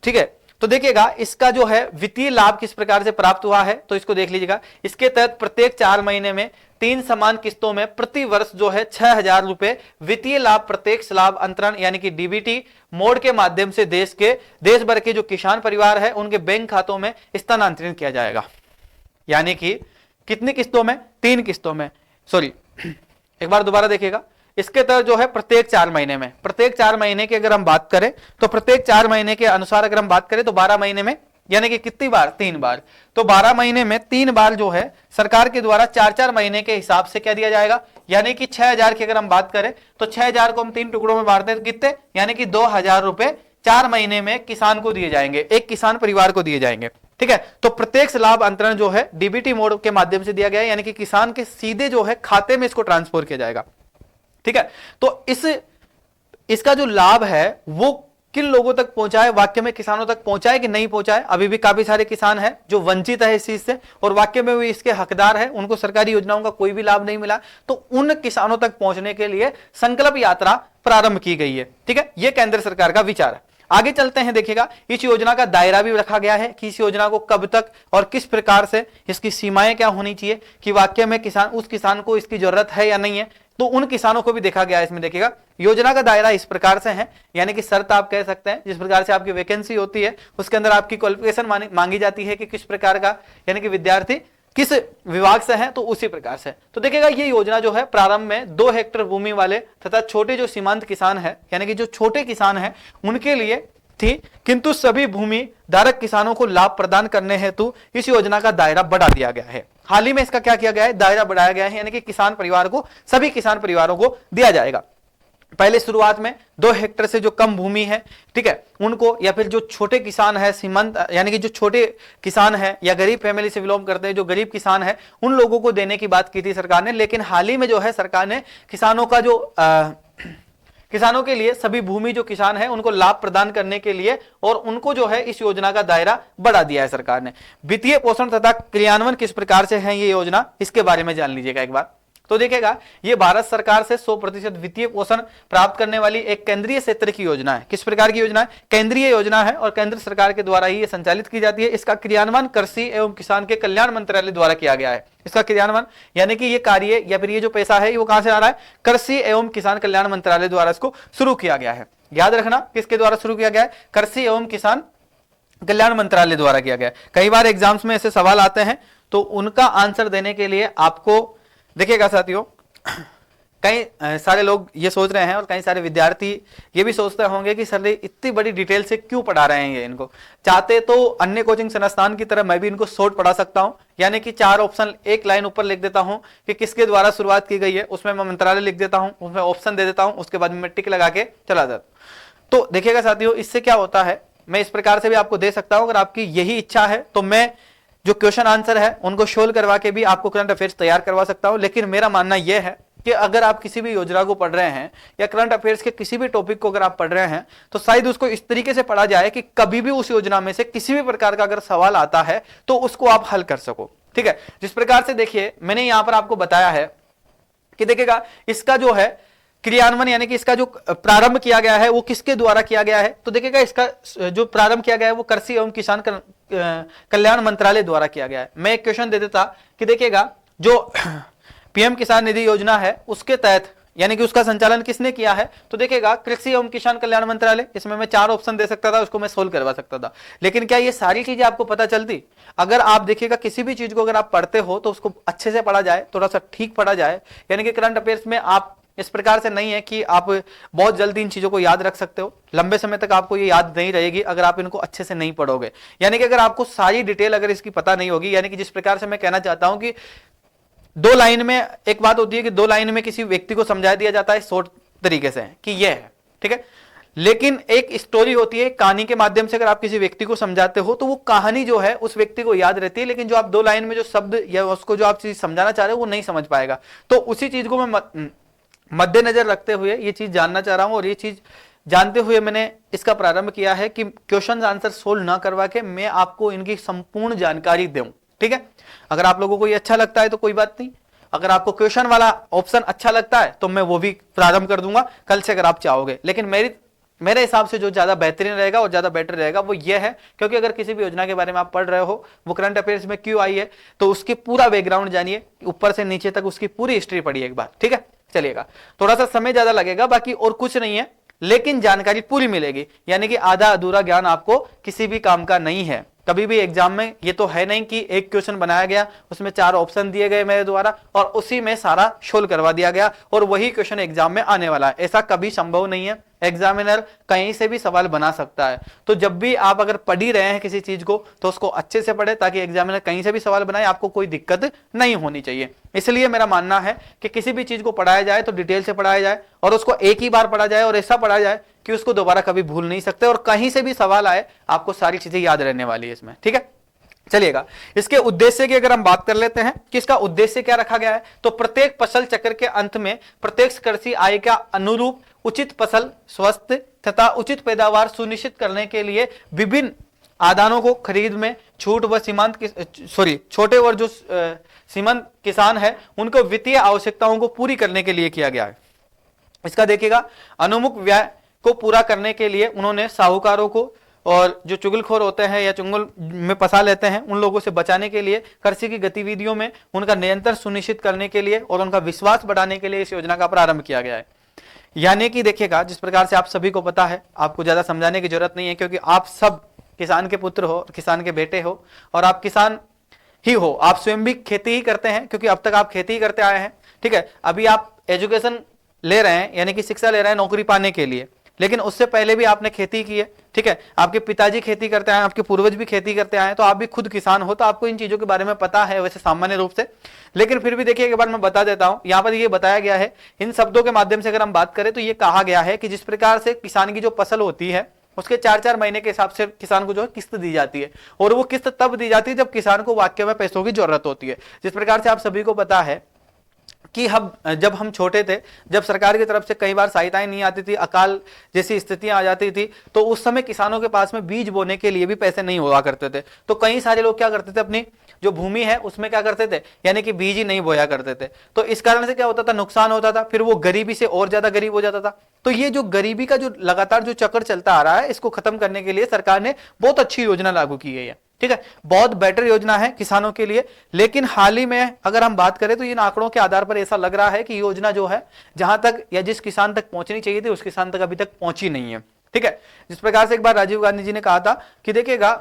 ठीक है, तो देखिएगा इसका जो है वित्तीय लाभ किस प्रकार से प्राप्त हुआ है, तो इसको देख लीजिएगा। इसके तहत प्रत्येक 4 महीने में 3 समान किस्तों में प्रति वर्ष जो है 6,000 रुपए वित्तीय लाभ प्रत्यक्ष लाभ अंतरण यानी कि डीबीटी मोड के माध्यम से देश भर के जो किसान परिवार है उनके बैंक खातों में स्थानांतरित किया जाएगा। यानी कि कितनी किस्तों में? 3 किस्तों में। एक बार दोबारा देखिएगा। इसके तहत जो है प्रत्येक 4 महीने की अगर हम बात करें तो प्रत्येक 4 महीने के अनुसार अगर हम बात करें तो 12 महीने में यानी कि कितनी बार? 3 बार। तो 12 महीने में 3 बार जो है सरकार के द्वारा 4-4 महीने के हिसाब से क्या दिया जाएगा, यानी कि 6,000 की अगर हम बात करें तो 6,000 को हम 3 टुकड़ों में बांटते हैं तो कितने, यानी कि 2,000 रुपए 4 महीने में किसान को दिए जाएंगे, एक किसान परिवार को दिए जाएंगे। ठीक है, तो प्रत्यक्ष लाभ अंतरण जो है डीबीटी मोड के माध्यम से दिया गया है, यानी कि किसान के सीधे जो है खाते में इसको ट्रांसफर किया जाएगा। ठीक है, तो इसका जो लाभ है वो किन लोगों तक पहुंचा है, वाक्य में किसानों तक पहुंचा है कि नहीं पहुंचा है? अभी भी काफी सारे किसान हैं जो वंचित है इस चीज से और वाक्य में भी इसके हकदार है, उनको सरकारी योजनाओं का कोई भी लाभ नहीं मिला। तो उन किसानों तक पहुंचने के लिए संकल्प यात्रा प्रारंभ की गई है। ठीक है, यह केंद्र सरकार का विचार है। आगे चलते हैं, देखिएगा इस योजना का दायरा भी रखा गया है कि इस योजना को कब तक और किस प्रकार से, इसकी सीमाएं क्या होनी चाहिए, कि वाकई में उस किसान को इसकी जरूरत है या नहीं है। तो उन किसानों को भी देखा गया है इसमें। देखिएगा योजना का दायरा इस प्रकार से है, यानी कि शर्त आप कह सकते हैं, जिस प्रकार से आपकी वैकेंसी होती है उसके अंदर आपकी क्वालिफिकेशन मांगी जाती है कि किस प्रकार का, यानी कि विद्यार्थी किस विभाग से है, तो उसी प्रकार से। तो देखिएगा ये योजना जो है प्रारंभ में 2 हेक्टेयर भूमि वाले तथा छोटे जो सीमांत किसान है, यानी कि जो छोटे किसान है उनके लिए थी, किंतु सभी भूमि धारक किसानों को लाभ प्रदान करने हेतु इस योजना का दायरा बढ़ा दिया गया है। हाल ही में इसका क्या किया गया है, दायरा बढ़ाया गया है, यानी कि किसान परिवार को, सभी किसान परिवारों को दिया जाएगा। पहले शुरुआत में 2 हेक्टेयर से जो कम भूमि है, ठीक है, उनको, या फिर जो छोटे किसान है, सीमांत यानी कि जो छोटे किसान है या गरीब फैमिली से बिलोंग करते हैं, जो गरीब किसान है, उन लोगों को देने की बात की थी सरकार ने। लेकिन हाल ही में जो है सरकार ने किसानों का जो किसानों के लिए, सभी भूमि जो किसान है उनको लाभ प्रदान करने के लिए और उनको जो है इस योजना का दायरा बढ़ा दिया है सरकार ने। वित्तीय पोषण तथा क्रियान्वयन किस प्रकार से है ये योजना, इसके बारे में जान लीजिएगा एक बार। तो देखिएगा ये भारत सरकार से 100% वित्तीय पोषण प्राप्त करने वाली एक केंद्रीय क्षेत्र की योजना है। किस प्रकार की योजना है? केंद्रीय योजना है और केंद्र सरकार के द्वारा ही ये संचालित की जाती है। इसका क्रियान्वयन कृषि एवं किसान के कल्याण मंत्रालय द्वारा किया गया है। इसका क्रियान्वयन यानी कि ये कार्य या फिर ये जो पैसा है वो कहां से आ रहा है? कृषि एवं किसान कल्याण मंत्रालय द्वारा इसको शुरू किया गया है। याद रखना किसके द्वारा शुरू किया गया है? कृषि एवं किसान कल्याण मंत्रालय द्वारा किया गया है। कई बार एग्जाम्स में ऐसे सवाल आते हैं तो उनका आंसर देने के लिए आपको देखिएगा साथियों, कई सारे लोग ये सोच रहे हैं और कई सारे विद्यार्थी ये भी सोचते होंगे कि सर इतनी बड़ी डिटेल से क्यों पढ़ा रहे हैं ये इनको। चाहते तो अन्य कोचिंग संस्थान की तरह मैं भी इनको शॉर्ट पढ़ा सकता हूं, यानी कि 4 ऑप्शन एक लाइन ऊपर लिख देता हूं कि किसके द्वारा शुरुआत की गई है, उसमें मैं मंत्रालय लिख देता हूं, उसमें ऑप्शन दे देता हूं, उसके बाद मैं टिक लगा के चला जाता हूं। तो देखिएगा साथियों, इससे क्या होता है, मैं इस प्रकार से भी आपको दे सकता हूं। अगर आपकी यही इच्छा है तो मैं जो क्वेश्चन आंसर है उनको सोल्व करवा के भी आपको करंट अफेयर्स तैयार करवा सकता हूं। लेकिन मेरा मानना यह है कि अगर आप किसी भी योजना को पढ़ रहे हैं या करंट अफेयर्स के किसी भी टॉपिक को अगर आप पढ़ रहे हैं तो शायद उसको इस तरीके से पढ़ा जाए कि कभी भी उस योजना में से किसी भी प्रकार का अगर सवाल आता है तो उसको आप हल कर सको। ठीक है, जिस प्रकार से देखिए मैंने यहां पर आपको बताया है कि देखिएगा इसका जो है क्रियान्वयन यानी कि इसका जो प्रारंभ किया गया है वो किसके द्वारा किया गया है। तो देखिएगा इसका जो प्रारंभ किया गया है वो कृषि एवं किसान कल्याण मंत्रालय द्वारा किया गया है। मैं एक क्वेश्चन दे देता कि देखिएगा जो पीएम किसान निधि योजना है उसके तहत यानी कि उसका संचालन किसने किया है, तो देखिएगा कृषि एवं किसान कल्याण मंत्रालय। इसमें मैं 4 ऑप्शन दे सकता था, उसको मैं सोल्व करवा सकता था। लेकिन क्या ये सारी चीजें आपको पता चलती? अगर आप देखिएगा किसी भी चीज को अगर आप पढ़ते हो तो उसको अच्छे से पढ़ा जाए, थोड़ा सा ठीक पढ़ा जाए, यानी कि करंट अफेयर्स में आप इस प्रकार से नहीं है कि आप बहुत जल्दी इन चीजों को याद रख सकते हो। लंबे समय तक आपको ये याद नहीं रहेगी अगर आप इनको अच्छे से नहीं पढ़ोगे। यानी कि अगर आपको सारी डिटेल अगर इसकी पता नहीं होगी, यानी कि जिस प्रकार से मैं कहना चाहता हूं कि 2 लाइन में एक बात होती है कि 2 लाइन में किसी व्यक्ति को समझा दिया जाता है शॉर्ट तरीके से कि यह है, ठीक है। लेकिन एक स्टोरी होती है, कहानी के माध्यम से अगर आप किसी व्यक्ति को समझाते हो तो वो कहानी जो है उस व्यक्ति को याद रहती है, लेकिन जो आप 2 लाइन में जो शब्द या उसको जो आप चीज समझाना चाह रहे हो वो नहीं समझ पाएगा। तो उसी चीज को मैं मद्देनजर रखते हुए ये चीज जानना चाह रहा हूं और ये चीज जानते हुए मैंने इसका प्रारंभ किया है कि क्वेश्चन आंसर सोल्व ना करवा के मैं आपको इनकी संपूर्ण जानकारी दूं। ठीक है, अगर आप लोगों को ये अच्छा लगता है तो कोई बात नहीं, अगर आपको क्वेश्चन वाला ऑप्शन अच्छा लगता है तो मैं वो भी प्रारंभ कर दूंगा कल से अगर आप चाहोगे। लेकिन मेरे हिसाब से जो ज्यादा बेहतरीन रहेगा और ज्यादा बेटर रहेगा वो ये है, क्योंकि अगर किसी भी योजना के बारे में आप पढ़ रहे हो वो करंट अफेयर्स में क्यों आई है तो उसकी पूरा बैकग्राउंड जानिए, ऊपर से नीचे तक उसकी पूरी हिस्ट्री पढ़िए एक बार। ठीक है, चलिएगा, थोड़ा सा समय ज्यादा लगेगा, बाकी और कुछ नहीं है, लेकिन जानकारी पूरी मिलेगी। यानी कि आधा अधूरा ज्ञान आपको किसी भी काम का नहीं है। कभी भी एग्जाम में ये तो है नहीं कि एक क्वेश्चन बनाया गया, उसमें 4 ऑप्शन दिए गए मेरे द्वारा और उसी में सारा सोल्व करवा दिया गया और वही क्वेश्चन एग्जाम में आने वाला है। ऐसा कभी संभव नहीं है। एग्जामिनर कहीं से भी सवाल बना सकता है। तो जब भी आप अगर पढ़ ही रहे हैं किसी चीज को तो उसको अच्छे से पढ़े ताकि एग्जामिनर कहीं से भी सवाल बनाए, आपको कोई दिक्कत नहीं होनी चाहिए। इसलिए मेरा मानना है कि किसी भी चीज को पढ़ाया जाए तो डिटेल से पढ़ाया जाए और उसको एक ही बार पढ़ा जाए और ऐसा पढ़ा जाए कि कि उसको दोबारा कभी भूल नहीं सकते, और कहीं से भी सवाल आए आपको सारी चीजें याद रहने वाली है इसमें। ठीक है, चलिएगा इसके उद्देश्य की अगर हम बात कर लेते हैं कि इसका उद्देश्य क्या रखा गया है, तो प्रत्येक फसल चक्र के अंत में प्रत्येक कृषि आय का अनुरूप उचित फसल स्वस्थ तथा उचित पैदावार सुनिश्चित करने के लिए विभिन्न आदानों को खरीद में छूट व छोटे और जो सीमांत किसान है उनको वित्तीय आवश्यकताओं को पूरी करने के लिए किया गया है। इसका देखिएगा अनुमुख व्यय को पूरा करने के लिए उन्होंने साहूकारों को और जो चुगलखोर होते हैं या चुंगल में फंसा लेते हैं उन लोगों से बचाने के लिए, कृषि की गतिविधियों में उनका नियंत्रण सुनिश्चित करने के लिए और उनका विश्वास बढ़ाने के लिए इस योजना का प्रारंभ किया गया है। यानी कि देखिएगा जिस प्रकार से आप सभी को पता है, आपको ज्यादा समझाने की जरूरत नहीं है, क्योंकि आप सब किसान के पुत्र हो, किसान के बेटे हो, और आप किसान ही हो, आप स्वयं भी खेती ही करते हैं, क्योंकि अब तक आप खेती ही करते आए हैं। ठीक है, अभी आप एजुकेशन ले रहे हैं, यानी कि शिक्षा ले रहे हैं नौकरी पाने के लिए, लेकिन उससे पहले भी आपने खेती की है। ठीक है, आपके पिताजी खेती करते आए, आपके पूर्वज भी खेती करते आए, तो आप भी खुद किसान हो, तो आपको इन चीजों के बारे में पता है वैसे सामान्य रूप से। लेकिन फिर भी देखिए एक बार मैं बता देता हूं, यहां पर ये बताया गया है इन शब्दों के माध्यम से अगर हम बात करें तो ये कहा गया है कि जिस प्रकार से किसान की जो फसल होती है उसके 4-4 महीने के हिसाब से किसान को जो है किस्त दी जाती है, और वो किस्त तब दी जाती है जब किसान को वाकई में पैसों की जरूरत होती है। जिस प्रकार से आप सभी को पता है कि जब हम छोटे थे, जब सरकार की तरफ से कई बार सहायताएं नहीं आती थी, अकाल जैसी स्थितियां आ जाती थी, तो उस समय किसानों के पास में बीज बोने के लिए भी पैसे नहीं हुआ करते थे। तो कई सारे लोग क्या करते थे, अपनी जो भूमि है उसमें क्या करते थे, यानी कि बीज ही नहीं बोया करते थे। तो इस कारण से क्या होता था, नुकसान होता था, फिर वो गरीबी से और ज्यादा गरीब हो जाता था। तो ये जो गरीबी का जो लगातार जो चक्कर चलता आ रहा है, इसको खत्म करने के लिए सरकार ने बहुत अच्छी योजना लागू की है। ठीक है, बहुत बेटर योजना है किसानों के लिए। लेकिन हाल ही में अगर हम बात करें तो इन आंकड़ों के आधार पर ऐसा लग रहा है कि योजना जो है जहां तक या जिस किसान तक पहुंचनी चाहिए थी उस किसान तक अभी तक पहुंची नहीं है। ठीक है, जिस प्रकार से एक बार राजीव गांधी जी ने कहा था कि देखिएगा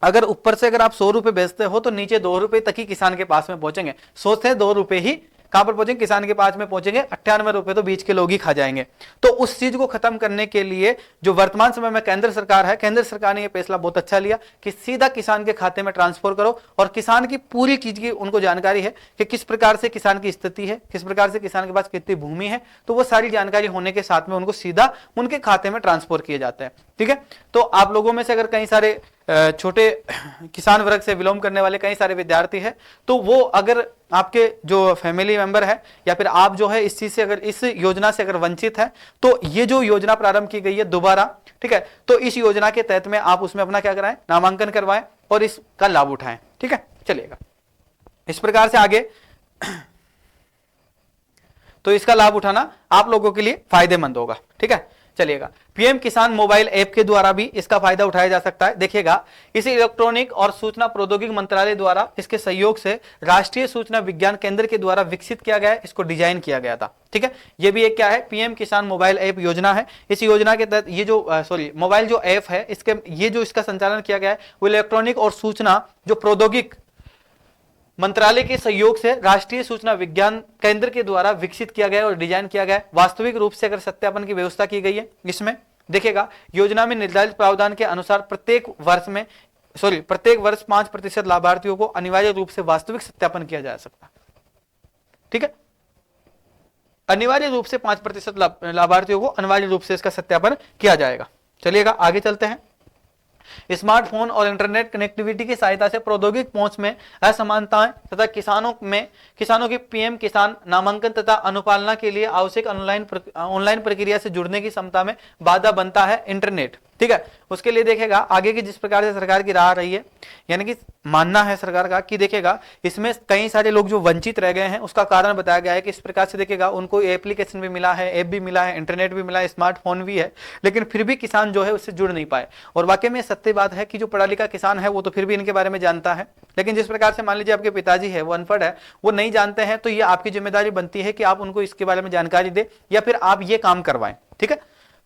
अगर ऊपर से अगर आप 100 रुपए बेचते हो तो नीचे 2 रुपए तक ही किसान के पास में पहुंचेंगे। सोचते हैं 2 रुपए ही कहां पर पहुंचेंगे, किसान के पास में पहुंचेंगे, 98 रुपए तो बीच के लोग ही खा जाएंगे। तो उस चीज को खत्म करने के लिए जो वर्तमान समय में केंद्र सरकार है, केंद्र सरकार ने यह फैसला बहुत अच्छा लिया कि सीधा किसान के खाते में ट्रांसफर करो, और किसान की पूरी चीज की उनको जानकारी है कि किस प्रकार से किसान की स्थिति है, किस प्रकार से किसान के पास कितनी भूमि है, तो वो सारी जानकारी होने के साथ में उनको सीधा उनके खाते में ट्रांसफर किए जाते हैं। ठीक है, तो आप लोगों में से अगर कई सारे छोटे किसान वर्ग से बिलोंग करने वाले कई सारे विद्यार्थी हैं, तो वो अगर आपके जो फैमिली मेंबर है या फिर आप जो है इस चीज से अगर इस योजना से अगर वंचित है, तो ये जो योजना प्रारंभ की गई है दोबारा, ठीक है, तो इस योजना के तहत में आप उसमें अपना क्या कराएं, नामांकन करवाएं और इसका लाभ उठाएं। ठीक है, चलिएगा इस प्रकार से आगे तो इसका लाभ उठाना आप लोगों के लिए फायदेमंद होगा। ठीक है, चलिएगा पीएम किसान मोबाइल ऐप के द्वारा भी इसका फायदा उठाया जा सकता है। देखिएगा इसे इलेक्ट्रॉनिक और सूचना प्रौद्योगिकी मंत्रालय द्वारा इसके सहयोग से राष्ट्रीय सूचना विज्ञान केंद्र के द्वारा विकसित किया गया है, इसको डिजाइन किया गया था। ठीक है, ये भी एक क्या है, पीएम किसान मोबाइल ऐप योजना है। इस योजना के तहत ये जो मोबाइल जो ऐप है इसके ये जो इसका संचालन किया गया है वो इलेक्ट्रॉनिक और सूचना जो प्रौद्योगिकी मंत्रालय के सहयोग से राष्ट्रीय सूचना विज्ञान केंद्र के द्वारा विकसित किया गया और डिजाइन किया गया है। वास्तविक रूप से अगर सत्यापन की व्यवस्था की गई है इसमें, देखिएगा योजना में निर्धारित प्रावधान के अनुसार प्रत्येक वर्ष 5% लाभार्थियों को अनिवार्य रूप से वास्तविक सत्यापन किया जा सकता है। ठीक है, अनिवार्य रूप से 5% लाभार्थियों को अनिवार्य रूप से इसका सत्यापन किया जाएगा। चलिएगा आगे चलते हैं। स्मार्टफोन और इंटरनेट कनेक्टिविटी की सहायता से प्रौद्योगिक पहुंच में असमानताएं तथा किसानों की पीएम किसान नामांकन तथा अनुपालना के लिए आवश्यक ऑनलाइन प्रक्रिया से जुड़ने की क्षमता में बाधा बनता है इंटरनेट। ठीक है, उसके लिए देखेगा आगे की जिस प्रकार से सरकार की राह रही है, यानी कि मानना है सरकार का कि देखेगा इसमें कई सारे लोग जो वंचित रह गए हैं उसका कारण बताया गया है कि इस प्रकार से देखेगा उनको एप्लीकेशन भी मिला है, ऐप भी मिला है, इंटरनेट भी मिला है, स्मार्टफोन भी है, लेकिन फिर भी किसान जो है उससे जुड़ नहीं पाए। और वाकई में सत्य बात है कि जो पढ़ा लिखा किसान है वो तो फिर भी इनके बारे में जानता है, लेकिन जिस प्रकार से मान लीजिए आपके पिताजी है वो अनपढ़ है, वो नहीं जानते हैं, तो ये आपकी जिम्मेदारी बनती है कि आप उनको इसके बारे में जानकारी दे या फिर आप ये काम करवाएं। ठीक है,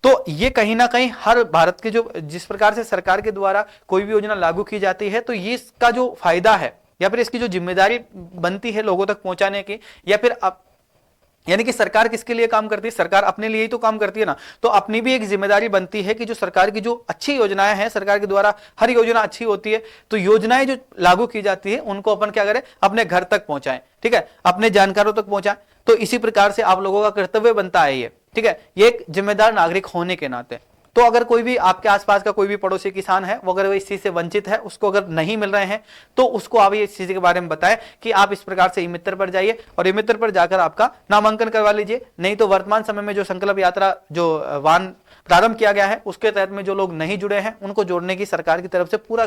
तो ये कहीं ना कहीं हर भारत के जो जिस प्रकार से सरकार के द्वारा कोई भी योजना लागू की जाती है तो ये इसका जो फायदा है या फिर इसकी जो जिम्मेदारी बनती है लोगों तक पहुंचाने की, या फिर यानी कि सरकार किसके लिए काम करती है, सरकार अपने लिए ही तो काम करती है ना, तो अपनी भी एक जिम्मेदारी बनती है कि जो सरकार की जो अच्छी योजनाएं हैं, सरकार के द्वारा हर योजना अच्छी होती है, तो योजनाएं जो लागू की जाती है उनको अपन क्या करें, अपने घर तक पहुंचाएं। ठीक है, अपने जानकारों तक पहुंचाएं। तो इसी प्रकार से आप लोगों का कर्तव्य बनता है ये। ठीक है, ये एक जिम्मेदार नागरिक होने के नाते। तो अगर कोई भी आपके आसपास का कोई भी पड़ोसी किसान है, वो अगर वो इस चीज से वंचित है, उसको अगर नहीं मिल रहे हैं, तो उसको आप इस चीज के बारे में बताएं कि आप इस प्रकार से ई मित्र पर जाइए और ई मित्र पर जाकर आपका नामांकन करवा लीजिए। नहीं तो वर्तमान समय में जो संकल्प यात्रा जो वाहन प्रारंभ किया गया है, उसके तहत में जो लोग नहीं जुड़े हैं उनको जोड़ने की सरकार की तरफ से पूरा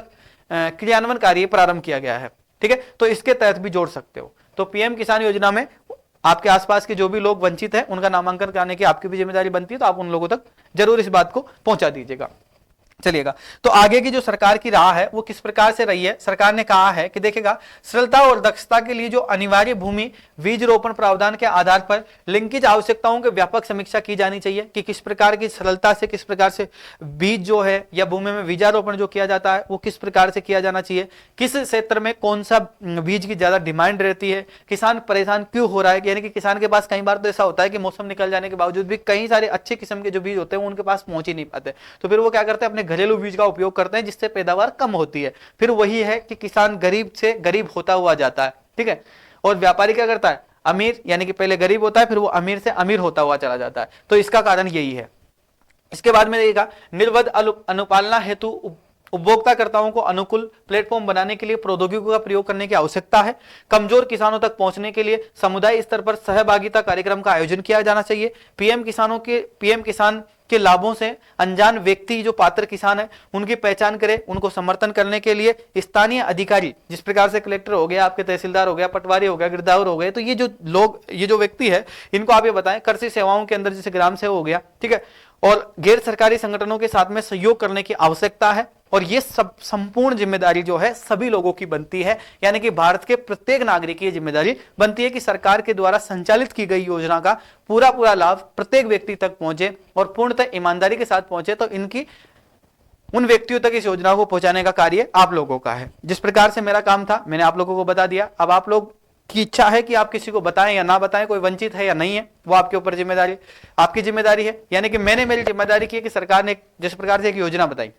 क्रियान्वयन कार्य प्रारंभ किया गया है। ठीक है, तो इसके तहत भी जोड़ सकते हो। तो पीएम किसान योजना में आपके आसपास के जो भी लोग वंचित हैं उनका नामांकन कराने की आपकी भी जिम्मेदारी बनती है, तो आप उन लोगों तक जरूर इस बात को पहुंचा दीजिएगा। चलिएगा, तो आगे की जो सरकार की राह है वो किस प्रकार से रही है। सरकार ने कहा है कि देखिएगा, सरलता और दक्षता के लिए जो अनिवार्य भूमि बीज रोपण प्रावधान के आधार पर लिंकेज आवश्यकताओं की व्यापक समीक्षा की जानी चाहिए कि किस प्रकार की सरलता से, किस प्रकार से बीज जो है या भूमि में बीजारोपण जो किया जाता है वो किस प्रकार से किया जाना चाहिए, किस क्षेत्र में कौन सा बीज की ज्यादा डिमांड रहती है, किसान परेशान क्यों हो रहा है। यानी कि किसान के पास कई बार तो ऐसा होता है कि मौसम निकल जाने के बावजूद भी कई सारे अच्छे किस्म के जो बीज होते हैं वो उनके पास पहुंच ही नहीं पाते, तो फिर वो क्या करते हैं, अपने घरेलू बीज का उपयोग करते हैं जिससे पैदावार कम होती है। फिर वही है कि किसान गरीब से गरीब होता हुआ जाता है। ठीक है, और व्यापारी क्या करता है, अमीर, यानी कि पहले गरीब होता है फिर वो अमीर से अमीर होता हुआ चला जाता है। तो इसका कारण यही है। इसके बाद में देखिएगा, निर्बाध अनुपालना हेतु उपभोक्ताकर्ताओं को अनुकूल प्लेटफॉर्म बनाने के लिए प्रौद्योगिकी का प्रयोग करने की आवश्यकता है। कमजोर किसानों तक पहुंचने के लिए समुदाय स्तर पर सहभागिता कार्यक्रम का आयोजन किया जाना चाहिए। पीएम किसान के लाभों से अनजान व्यक्ति जो पात्र किसान है उनकी पहचान करें, उनको समर्थन करने के लिए स्थानीय अधिकारी, जिस प्रकार से कलेक्टर हो गया, आपके तहसीलदार हो गया, पटवारी हो गया, गिरदावर हो गए, तो ये जो लोग, ये जो व्यक्ति है, इनको आप ये बताएं। कृषि सेवाओं के अंदर जैसे ग्राम सेवक हो गया, ठीक है, और गैर सरकारी संगठनों के साथ में सहयोग करने की आवश्यकता है। और ये सब संपूर्ण जिम्मेदारी जो है सभी लोगों की बनती है, यानी कि भारत के प्रत्येक नागरिक की जिम्मेदारी बनती है कि सरकार के द्वारा संचालित की गई योजना का पूरा लाभ प्रत्येक व्यक्ति तक पहुंचे और पूर्णतः ईमानदारी के साथ पहुंचे। तो इनकी उन व्यक्तियों तक इस योजना को पहुंचाने का कार्य आप लोगों का है। जिस प्रकार से मेरा काम था मैंने आप लोगों को बता दिया। अब आप लोग की इच्छा है कि आप किसी को बताएं या ना बताएं, कोई वंचित है या नहीं है, वो आपके ऊपर जिम्मेदारी, आपकी जिम्मेदारी है। यानी कि मैंने मेरी जिम्मेदारी की है कि सरकार ने जिस प्रकार से एक योजना बताई,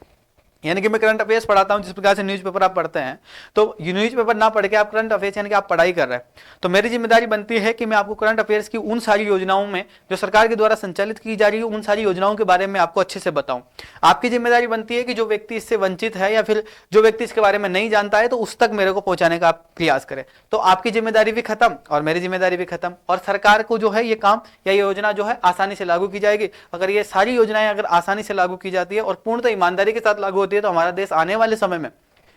यानी कि मैं करंट अफेयर्स पढ़ाता हूं, जिस प्रकार से न्यूज़पेपर आप पढ़ते हैं, तो न्यूज़पेपर ना पढ़ के आप करंट अफेयर्स यानी कि आप पढ़ाई कर रहे हैं, तो मेरी जिम्मेदारी बनती है कि मैं आपको करंट अफेयर्स की उन सारी योजनाओं में जो सरकार के द्वारा संचालित की जा रही है उन सारी योजनाओं के बारे में आपको अच्छे से बताऊं। आपकी जिम्मेदारी बनती है कि जो व्यक्ति इससे वंचित है या फिर जो व्यक्ति इसके बारे में नहीं जानता है तो उस तक मेरे को पहुंचाने का आप प्रयास करें। तो आपकी जिम्मेदारी भी खत्म और मेरी जिम्मेदारी भी खत्म, और सरकार को जो है ये काम या ये योजना जो है आसानी से लागू की जाएगी। अगर ये सारी योजनाएं अगर आसानी से लागू की जाती है और पूर्णतः ईमानदारी के साथ लागू होती है तो हमारा देश आने वाले समय में,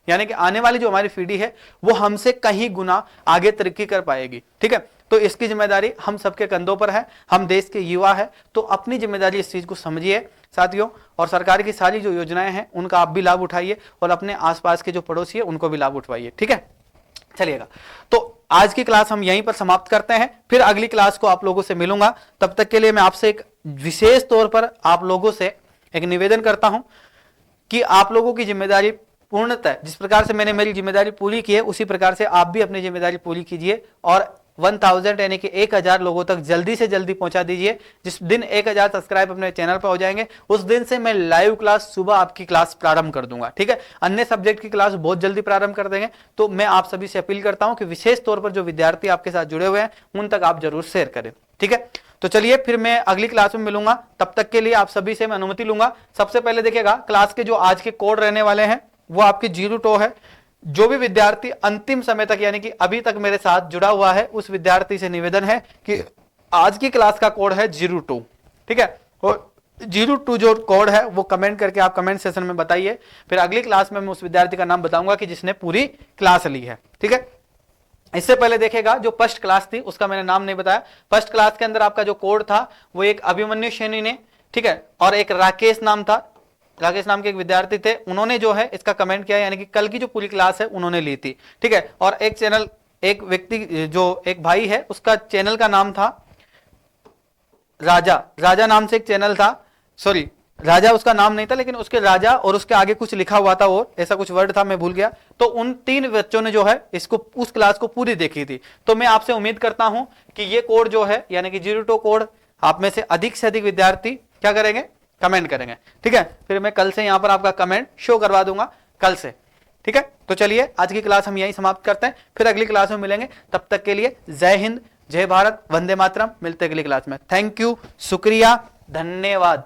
यानी कि आने वाली जो हमारी पीढ़ी है वो हमसे कहीं गुना आगे तरक्की कर पाएगी। ठीक है, तो इसकी जिम्मेदारी हम सबके कंधों पर है, हम देश के युवा है, तो अपनी जिम्मेदारी इस चीज को समझिए साथियों, और सरकार की सारी जो योजनाएं हैं उनका आप भी लाभ उठाइए और अपने आसपास के जो पड़ोसी है उनको भी लाभ उठवाइए। ठीक है, चलिएगा, तो आज की क्लास हम यहीं पर समाप्त करते हैं, फिर अगली क्लास को आप लोगों से मिलूंगा। तब तक के लिए मैं आपसे एक विशेष तौर पर आप लोगों से एक निवेदन करता हूं कि आप लोगों की जिम्मेदारी पूर्णतः जिस प्रकार से मैंने मेरी जिम्मेदारी पूरी की है उसी प्रकार से आप भी अपनी जिम्मेदारी पूरी कीजिए और 1000 यानी कि 1000 लोगों तक जल्दी से जल्दी पहुंचा दीजिए। जिस दिन 1000 सब्सक्राइब अपने चैनल पर हो जाएंगे उस दिन से मैं लाइव क्लास सुबह आपकी क्लास प्रारंभ कर दूंगा। ठीक है, अन्य सब्जेक्ट की क्लास बहुत जल्दी प्रारंभ कर देंगे। तो मैं आप सभी से अपील करता हूं कि विशेष तौर पर जो विद्यार्थी आपके साथ जुड़े हुए हैं उन तक आप जरूर शेयर करें। ठीक है, तो चलिए फिर मैं अगली क्लास में मिलूंगा, तब तक के लिए आप सभी से मैं अनुमति लूंगा। सबसे पहले देखिएगा, क्लास के जो आज के कोड रहने वाले हैं वो आपके 02 है। जो भी विद्यार्थी अंतिम समय तक यानी कि अभी तक मेरे साथ जुड़ा हुआ है उस विद्यार्थी से निवेदन है कि आज की क्लास का कोड है 02। ठीक है, और 02 जो कोड है वो कमेंट करके आप कमेंट सेशन में बताइए। फिर अगली क्लास में मैं उस विद्यार्थी का नाम बताऊंगा कि जिसने पूरी क्लास ली है। ठीक है, इससे पहले देखेगा जो फर्स्ट क्लास थी उसका मैंने नाम नहीं बताया। फर्स्ट क्लास के अंदर आपका जो कोड था वो एक अभिमन्यु सैनी ने, ठीक है, और एक राकेश नाम था, राकेश नाम के एक विद्यार्थी थे, उन्होंने जो है इसका कमेंट किया, यानी कि कल की जो पूरी क्लास है उन्होंने ली थी। ठीक है, और एक चैनल, एक व्यक्ति जो एक भाई है उसका चैनल का नाम था राजा नाम से एक चैनल था, सॉरी राजा उसका नाम नहीं था लेकिन उसके राजा और उसके आगे कुछ लिखा हुआ था और ऐसा कुछ वर्ड था, मैं भूल गया। तो उन 3 बच्चों ने जो है इसको उस क्लास को पूरी देखी थी। तो मैं आपसे उम्मीद करता हूं कि ये कोड जो है यानी कि 02 कोड आप में से अधिक विद्यार्थी क्या करेंगे, कमेंट करेंगे। ठीक है, फिर मैं कल से यहां पर आपका कमेंट शो करवा दूंगा कल से। ठीक है, तो चलिए आज की क्लास हम यहीं समाप्त करते हैं, फिर अगली क्लास में मिलेंगे। तब तक के लिए जय हिंद, जय भारत, वंदे मातरम। मिलते हैं अगली क्लास में। थैंक यू, शुक्रिया, धन्यवाद।